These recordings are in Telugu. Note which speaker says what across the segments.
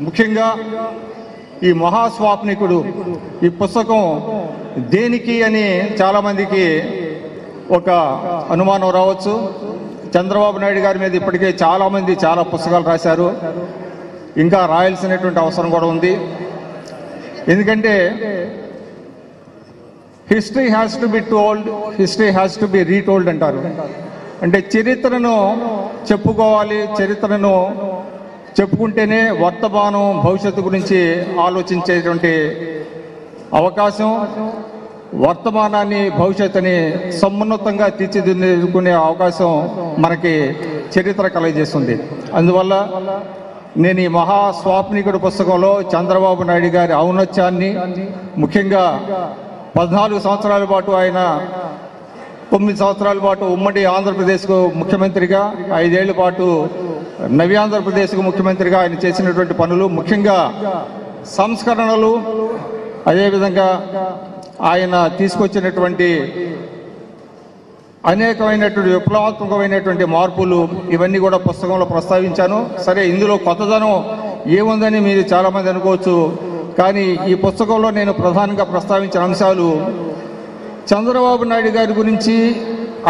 Speaker 1: ముఖ్యంగా ఈ మహాస్వాప్నికుడు ఈ పుస్తకం దేనికి అని చాలామందికి ఒక అనుమానం రావచ్చు. చంద్రబాబు నాయుడు గారి మీద ఇప్పటికే చాలామంది చాలా పుస్తకాలు రాశారు, ఇంకా రాయాల్సినటువంటి అవసరం కూడా ఉంది. ఎందుకంటే history has to be told, history has to be retold అంటారు. అంటే చరిత్రను చెప్పుకోవాలి, చరిత్రను చెప్పుకుంటేనే వర్తమానం భవిష్యత్తు గురించి ఆలోచించేటువంటి అవకాశం, వర్తమానాన్ని భవిష్యత్తుని సమున్నతంగా తీర్చిదిద్దుకునే అవకాశం మనకి చరిత్ర కలగజేస్తుంది. అందువల్ల నేను ఈ మహాస్వాప్నికుడు పుస్తకంలో చంద్రబాబు నాయుడు గారి ఔన్నత్యాన్ని, ముఖ్యంగా 14 సంవత్సరాల పాటు ఆయన 9 సంవత్సరాల పాటు ఉమ్మడి ఆంధ్రప్రదేశ్కు ముఖ్యమంత్రిగా, 5 ఏళ్ల పాటు నవి ఆంధ్రప్రదేశ్కు ముఖ్యమంత్రిగా ఆయన చేసినటువంటి పనులు, ముఖ్యంగా సంస్కరణలు, అదేవిధంగా ఆయన తీసుకొచ్చినటువంటి అనేకమైనటువంటి విప్లవాత్మకమైనటువంటి మార్పులు, ఇవన్నీ కూడా పుస్తకంలో ప్రస్తావించాను. సరే, ఇందులో కొత్తదనం ఏముందని మీరు చాలామంది అనుకోవచ్చు, కానీ ఈ పుస్తకంలో నేను ప్రధానంగా ప్రస్తావించిన అంశాలు చంద్రబాబు నాయుడు గారి గురించి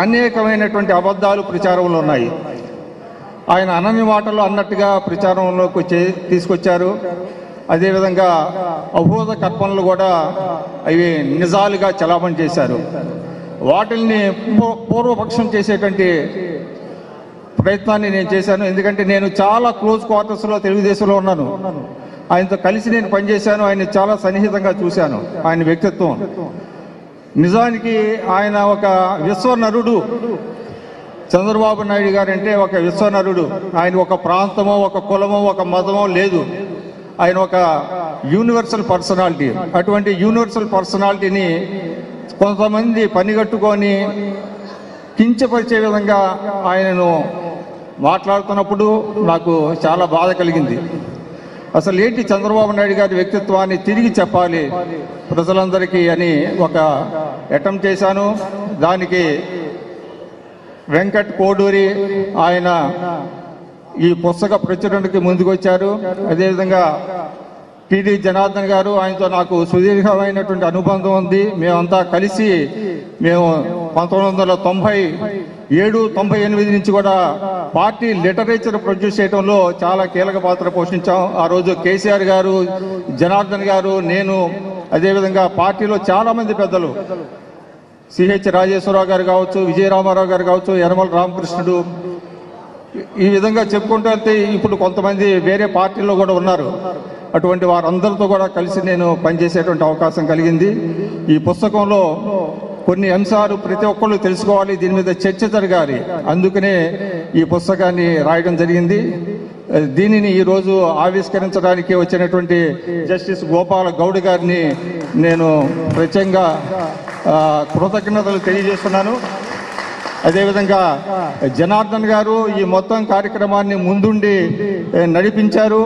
Speaker 1: అనేకమైనటువంటి అబద్ధాలు ప్రచారంలో ఉన్నాయి. ఆయన అనని మాటలు అన్నట్టుగా ప్రచారంలోకి తీసుకొచ్చారు. అదేవిధంగా అబోధ కల్పనలు కూడా అవి నిజాలుగా చలామణి చేశారు. వాటిల్ని పూర్వపక్షం చేసేటువంటి ప్రయత్నాన్ని నేను చేశాను. ఎందుకంటే నేను చాలా క్లోజ్ క్వార్టర్స్లో తెలుగుదేశంలో ఉన్నాను, ఆయనతో కలిసి నేను పనిచేశాను, ఆయన చాలా సన్నిహితంగా చూశాను. ఆయన వ్యక్తిత్వం నిజానికి ఆయన ఒక విశ్వనరుడు. చంద్రబాబు నాయుడు గారు అంటే ఒక విశ్వనరుడు. ఆయన ఒక ప్రాంతమో, ఒక కులమో, ఒక మతమో లేదు. ఆయన ఒక యూనివర్సల్ పర్సనాలిటీ. అటువంటి యూనివర్సల్ పర్సనాలిటీని కొంతమంది పనిగట్టుకొని కించపరిచే విధంగా ఆయనను మాట్లాడుతున్నప్పుడు నాకు చాలా బాధ కలిగింది. అసలు ఏంటి చంద్రబాబు నాయుడు గారి వ్యక్తిత్వాన్ని తిరిగి చెప్పాలి ప్రజలందరికీ అని ఒక అటెంప్ట్ చేశాను. దానికి వెంకట్ కోడూరి ఆయన ఈ పుస్తక ప్రచురణకి ముందుకు వచ్చారు. అదేవిధంగా టిడి జనార్దన్ గారు, ఆయనతో నాకు సుదీర్ఘమైనటువంటి అనుబంధం ఉంది. మేమంతా కలిసి 1997-98 నుంచి కూడా పార్టీ లిటరేచర్ ప్రొడ్యూస్ చేయడంలో చాలా కీలక పాత్ర పోషించాం. ఆ రోజు కేసీఆర్ గారు, జనార్దన్ గారు, నేను, అదేవిధంగా పార్టీలో చాలామంది పెద్దలు, సిహెచ్ రాజేశ్వరరావు గారు కావచ్చు, విజయరామారావు గారు కావచ్చు, యనమల రామకృష్ణుడు, ఈ విధంగా చెప్పుకుంటే ఇప్పుడు కొంతమంది వేరే పార్టీల్లో కూడా ఉన్నారు. అటువంటి వారందరితో కూడా కలిసి నేను పనిచేసేటువంటి అవకాశం కలిగింది. ఈ పుస్తకంలో కొన్ని అంశాలు ప్రతి ఒక్కళ్ళు తెలుసుకోవాలి, దీని మీద చర్చ జరగాలి, అందుకనే ఈ పుస్తకాన్ని రాయడం జరిగింది. దీనిని ఈరోజు ఆవిష్కరించడానికి వచ్చినటువంటి జస్టిస్ గోపాల గౌడ్ గారిని నేను ప్రత్యేకంగా కృతజ్ఞతలు తెలియజేస్తున్నాను. అదేవిధంగా జనార్దన్ గారు ఈ మొత్తం కార్యక్రమాన్ని ముందుండి నడిపించారు.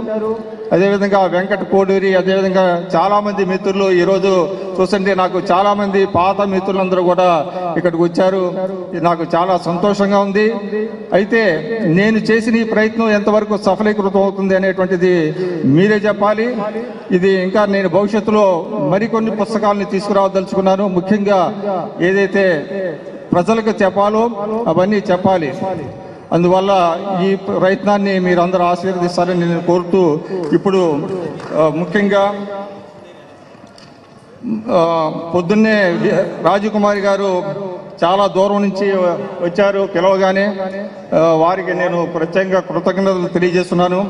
Speaker 1: అదేవిధంగా వెంకట కోడూరి, అదేవిధంగా చాలామంది మిత్రులు ఈరోజు చూస్తుంటే నాకు చాలామంది పాత మిత్రులందరూ కూడా ఇక్కడికి వచ్చారు. నాకు చాలా సంతోషంగా ఉంది. అయితే నేను చేసిన ఈ ప్రయత్నం ఎంతవరకు సఫలీకృతం అవుతుంది అనేటువంటిది మీరే చెప్పాలి. ఇది ఇంకా నేను భవిష్యత్తులో మరికొన్ని పుస్తకాలని తీసుకురావదలుచుకున్నాను. ముఖ్యంగా ఏదైతే ప్రజలకు చెప్పాలో అవన్నీ చెప్పాలి. అందువల్ల ఈ ప్రయత్నాన్ని మీరందరూ ఆశీర్వదిస్తారని నేను కోరుతూ, ఇప్పుడు ముఖ్యంగా పొద్దున్నే రాజకుమారి గారు చాలా దూరం నుంచి వచ్చారు, పిలవగానే వారికి నేను ప్రత్యేకంగా కృతజ్ఞతలు తెలియజేస్తున్నాను.